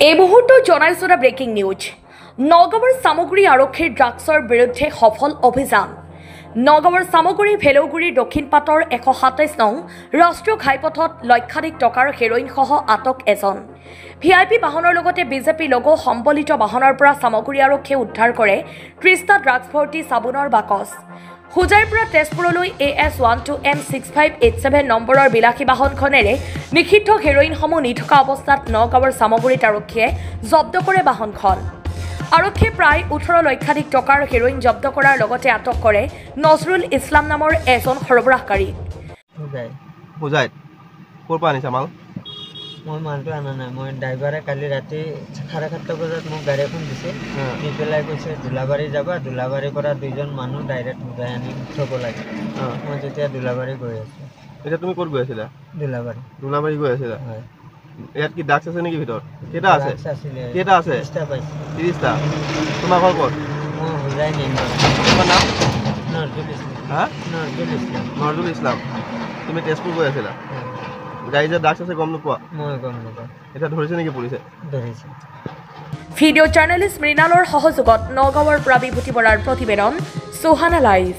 এই মুহূৰ্তত জনাইছো এটা ব্ৰেকিং নিউজ। নগাঁৱৰ সামগ্ৰী আৰক্ষীৰ ড্ৰাগছৰ বিৰুদ্ধে সফল অভিযান। নগাঁৱৰ সামগ্ৰী ভেলৌগুৰিৰ দক্ষিণ পাটৰ 127 নং ৰাষ্ট্ৰীয় ঘাইপথত লক্ষাধিক টকাৰ হেৰইনসহ আটক এজন। ভিআইপি বাহনৰ লগতে বিজেপি লগো সম্বলিত বাহনৰ পৰা সামগ্ৰী আৰক্ষীয়ে উদ্ধাৰ কৰে 30টা ড্ৰাগছ ভৰ্তি চাবোনৰ বাকচ। হুজাইৰ পৰা তেজপুৰলৈ AS12M6587 নম্বৰৰ বিলাসী বাহনখনেৰে নিষিদ্ধ হেৰইনসমূহ নি থকা অৱস্থাত নগাঁৱৰ সামগ্ৰীত আৰক্ষীয়ে জব্দ কৰে বাহনখন। আৰক্ষীয়ে প্ৰায় 18 লক্ষাধিক টকাৰ হেৰইন জব্দ কৰাৰ লগতে আটক কৰে নজৰুল ইছলাম নামৰ এজন সৰবৰাহকাৰী। হুজাইত ক'ৰ পৰা আনিছা মাল? মই মালটো আনা নাই, মই ড্ৰাইভাৰে কালি ৰাতি 7:30 বজাত মোক গাড়ী এখন দিছে, দি পেলাই কৈছে দোলাবাৰী যাবা, দোলাবাৰীৰ পৰা দুজন মানুহ ডাইৰেক্ট হুজাই আনি থ'ব লাগে। মই তেতিয়া দোলাবাৰী গৈ আছোঁ। এতিয়া তুমি ক'ত গৈ আছিলা? দোলাবাৰী। দোলাবাৰী গৈ আছিলা? হয়। ইয়াত কি ড্ৰাগছ আছে নেকি ভিতৰত? কেইটা আছে? কেইটা আছে? 30টা পাইছোঁ। 30টা। তোমাৰ ঘৰ ক'ত? মই হুজাই নিম। তোমাৰ নাম? নজৰুল ইছলাম। হা? নজৰুল ইছলাম। নজৰুল ইছলাম। তুমি তেজপুৰ গৈ আছিলা? গাড়ী যে ড্ৰাগছ আছে গম নোপোৱা? মই গম নাপাওঁ। এতিয়া ধৰিছে নেকি পুলিচে? ধৰিছে। ভিডিঅ' জাৰ্নেলিষ্ট মৃণালৰ সহযোগত নগাঁৱৰ পৰা বিভূতি বৰাৰ প্ৰতিবেদন সুহানা লাইভ।